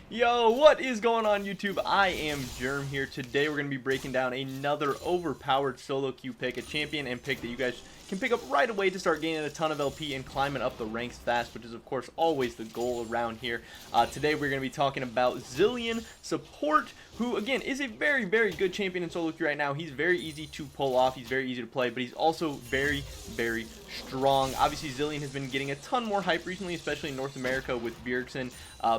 Yo, what is going on YouTube? I am Germ here. Today we're going to be breaking down another overpowered solo queue pick, a champion and pick that you guys can pick up right away to start gaining a ton of LP and climbing up the ranks fast, which is of course always the goal around here. Today we're going to be talking about Zilean support, who again is a very good champion in solo queue right now. He's very easy to pull off, he's very easy to play, but he's also very strong. Obviously Zilean has been getting a ton more hype recently, especially in North America with Bjergsen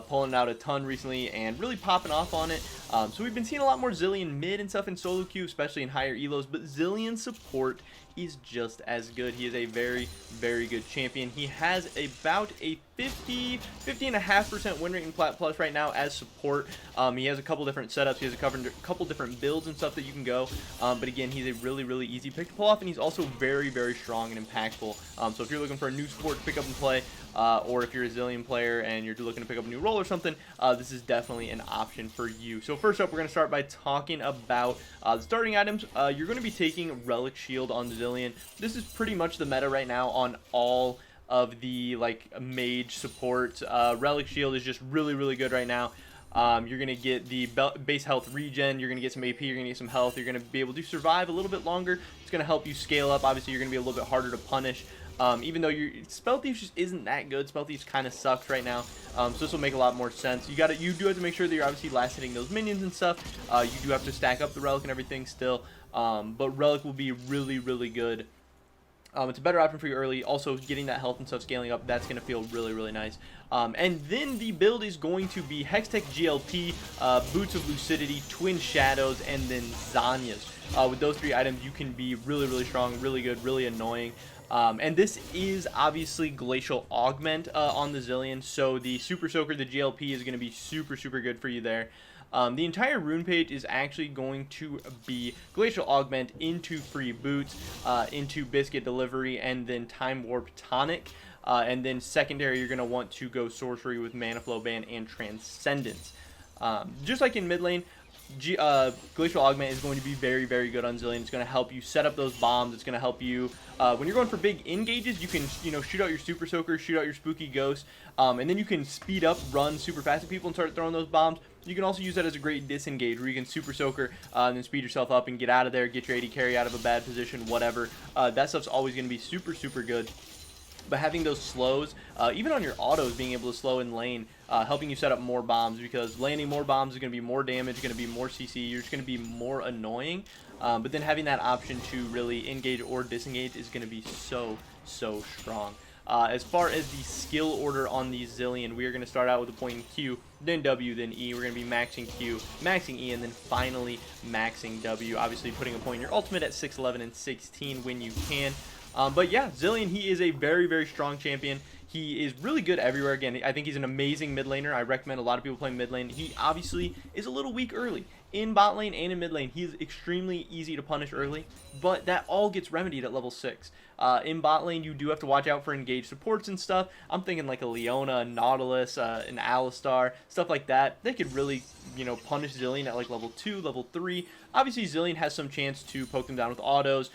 pulling out a ton recently and really popping off on it. So we've been seeing a lot more Zilean mid and stuff in solo queue, especially in higher elos, but Zilean support is just as good. He is a very good champion. He has about a 50.5% win rate in Plat Plus right now as support. He has a couple different setups. He has a couple different builds and stuff that you can go. But again, he's a really easy pick to pull off, and he's also very strong and impactful. So if you're looking for a new support to pick up and play, or if you're a Zilean player and you're looking to pick up a new role or something, this is definitely an option for you. So first up, we're going to start by talking about the starting items. You're going to be taking Relic Shield on Zilean. This is pretty much the meta right now on all of the mage support. Relic Shield is just really good right now. You're going to get the base health regen, you're going to get some AP, you're going to get some health, you're going to be able to survive a little bit longer. It's going to help you scale up. Obviously you're going to be a little bit harder to punish. Even though your Spell Thief just isn't that good. Spell Thief kind of sucks right now. So this will make a lot more sense. You do have to make sure that you're obviously last hitting those minions and stuff. You do have to stack up the Relic and everything still. But Relic will be really good. It's a better option for you early. Also, getting that health and stuff scaling up, that's going to feel really nice. And then the build is going to be Hextech GLP, Boots of Lucidity, Twin Shadows, and then Zanya's. With those three items, you can be really strong, really good, really annoying. And this is obviously glacial augment on the Zilean, so the Super Soaker, the GLP, is going to be super good for you there. The entire rune page is actually going to be glacial augment into free boots, into biscuit delivery, and then time warp tonic. And then secondary, you're going to want to go sorcery with mana flow ban and transcendence. Just like in mid lane, glacial augment is going to be very good on Zilean. It's going to help you set up those bombs. It's going to help you when you're going for big engages. You can shoot out your super soaker, shoot out your spooky ghost, and then you can speed up, run super fast at people and start throwing those bombs. You can also use that as a great disengage where you can super soaker and then speed yourself up and get out of there, get your AD carry out of a bad position, whatever. That stuff's always going to be super good. But having those slows, even on your autos, being able to slow in lane, helping you set up more bombs, because landing more bombs is going to be more damage, going to be more CC, you're just going to be more annoying. But then having that option to really engage or disengage is going to be so strong. As far as the skill order on the Zilean, we are going to start out with a point in Q, then W, then E. We're going to be maxing Q, maxing E, and then finally maxing W. Obviously putting a point in your ultimate at 6, 11, and 16 when you can. But yeah, Zilean, he is a very strong champion. He is really good everywhere. Again, I think he's an amazing mid laner. I recommend a lot of people playing mid lane. He obviously is a little weak early. In bot lane and in mid lane, he is extremely easy to punish early, but that all gets remedied at level 6. In bot lane, you do have to watch out for engaged supports and stuff. I'm thinking like a Leona, a Nautilus, an Alistar, stuff like that. They could really, punish Zilean at like level 2, level 3. Obviously, Zilean has some chance to poke them down with autos.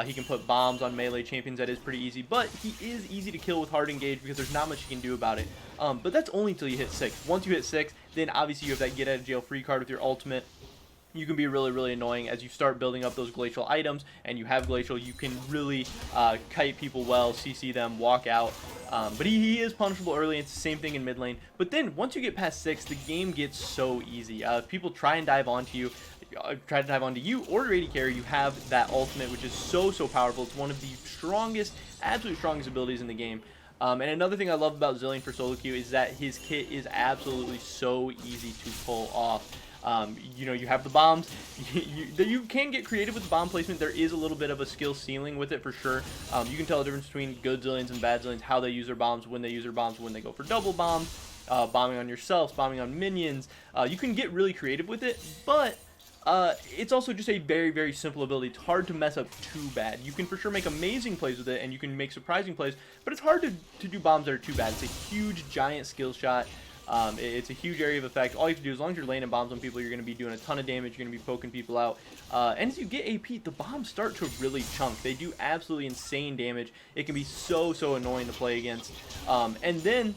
He can put bombs on melee champions. That is pretty easy, but he is easy to kill with hard engage because there's not much you can do about it. But that's only until you hit 6. Once you hit 6, then obviously you have that get out of jail free card with your ultimate. You can be really annoying as you start building up those glacial items, and you have glacial. You can really kite people well, CC them, walk out. But he is punishable early. It's the same thing in mid lane. But then once you get past 6, the game gets so easy. If people try and dive onto you, or your AD carry, you have that ultimate, which is so powerful. It's one of the strongest, absolute strongest abilities in the game. And another thing I love about Zilean for solo queue is that his kit is absolutely so easy to pull off. You have the bombs. You can get creative with the bomb placement. There is a little bit of a skill ceiling with it for sure. You can tell the difference between good Zileans and bad Zileans, how they use their bombs, when they use their bombs, when they go for double bombs, bombing on yourselves, bombing on minions. You can get really creative with it, but it's also just a very simple ability. It's hard to mess up too bad. You can for sure make amazing plays with it, and you can make surprising plays, but it's hard to do bombs that are too bad. It's a huge, giant skill shot. It's a huge area of effect. All you have to do, as long as you're laying bombs on people, you're going to be doing a ton of damage. You're going to be poking people out. And as you get AP, the bombs start to really chunk. They do absolutely insane damage. It can be so annoying to play against. And then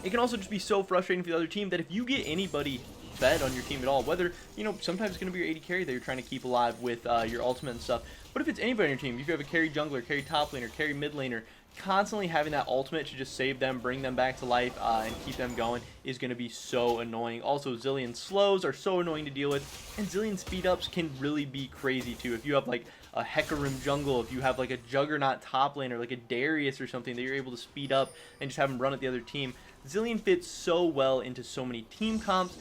it can also just be so frustrating for the other team that if you get anybody fed on your team at all, whether, you know, sometimes it's going to be your AD carry that you're trying to keep alive with your ultimate and stuff, but if it's anybody on your team, if you have a carry jungler, carry top laner, carry mid laner, constantly having that ultimate to just save them, bring them back to life, and keep them going is going to be so annoying. Also, Zilean slows are so annoying to deal with, and Zilean speed ups can really be crazy too. If you have like a Hecarim jungle, if you have like a Juggernaut top laner, like a Darius or something that you're able to speed up and just have them run at the other team, Zilean fits so well into so many team comps,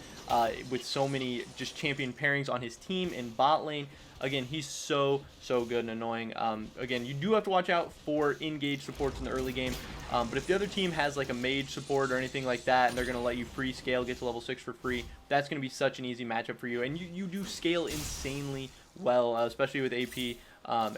with so many just champion pairings on his team in bot lane. Again, he's so good and annoying. Again, you do have to watch out for engaged supports in the early game, but if the other team has like a mage support or anything like that, and they're going to let you free scale, get to level 6 for free, that's going to be such an easy matchup for you. And you do scale insanely well, especially with AP,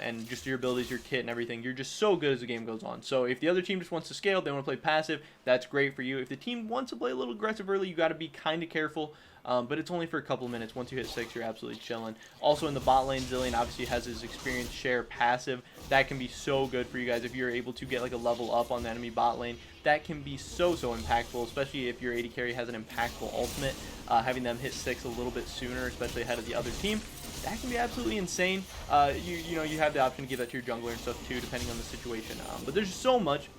and just your abilities, your kit, and everything. You're just so good as the game goes on. So if the other team just wants to scale, they want to play passive, that's great for you. If the team wants to play a little aggressive early, you got to be kind of careful. But it's only for a couple of minutes. Once you hit 6, you're absolutely chilling. Also in the bot lane, Zilean obviously has his experience share passive. That can be so good for you guys if you're able to get like a level up on the enemy bot lane. That can be so impactful, especially if your AD carry has an impactful ultimate. Having them hit 6 a little bit sooner, especially ahead of the other team, that can be absolutely insane. You know, you have the option to give that to your jungler and stuff too, depending on the situation. But there's so much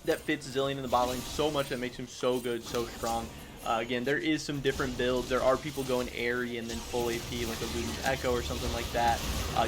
that fits Zilean in the bot lane, so much that makes him so good, so strong. Again, there is some different builds. There are people going airy and then full AP, like a Luden's Echo or something like that.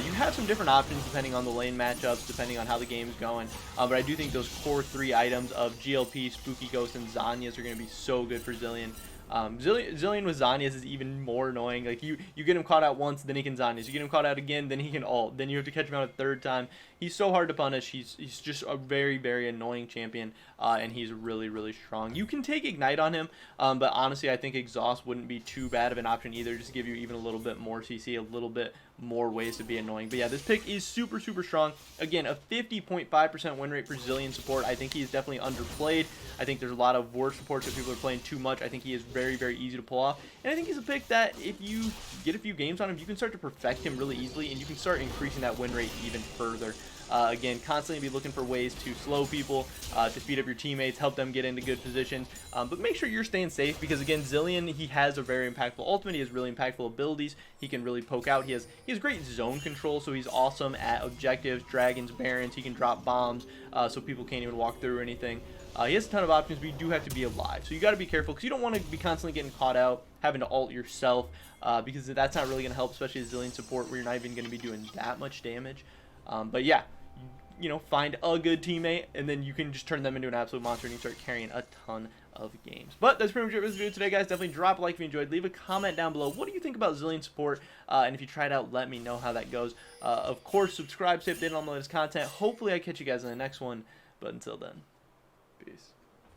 You have some different options depending on the lane matchups, depending on how the game's going. But I do think those core 3 items of GLP, Spooky Ghost, and Zhonya's are going to be so good for Zilean. Zilean with Zhonya's is even more annoying. Like you get him caught out once, then he can Zhonya's. You get him caught out again, then he can ult. Then you have to catch him out a 3rd time. He's so hard to punish. He's just a very annoying champion, and he's really strong. You can take Ignite on him, but honestly, I think Exhaust wouldn't be too bad of an option either. Just to give you even a little bit more CC, a little bit more ways to be annoying. But yeah, this pick is super strong. Again, a 50.5% win rate for Zilean support. I think he is definitely underplayed. I think there's a lot of worse supports that people are playing too much. I think he is very easy to pull off, and I think he's a pick that if you get a few games on him, you can start to perfect him really easily, and you can start increasing that win rate even further. Again, constantly be looking for ways to slow people, to speed up your teammates, help them get into good positions, but make sure you're staying safe, because again, Zilean, he has a very impactful ultimate. He has really impactful abilities. He can really poke out. He has great zone control, so he's awesome at objectives, dragons, barons. He can drop bombs, so people can't even walk through or anything. He has a ton of options, but you do have to be alive, so you got to be careful, because you don't want to be constantly getting caught out, having to ult yourself, because that's not really going to help, especially as Zilean support, where you're not even going to be doing that much damage. But yeah, you know, find a good teammate, and then you can just turn them into an absolute monster, and you start carrying a ton of games. But that's pretty much it for this video today, guys. Definitely drop a like if you enjoyed. Leave a comment down below. What do you think about Zilean support? And if you try it out, let me know how that goes. Of course, subscribe, stay updated on the latest content. Hopefully, I catch you guys in the next one. But until then, peace.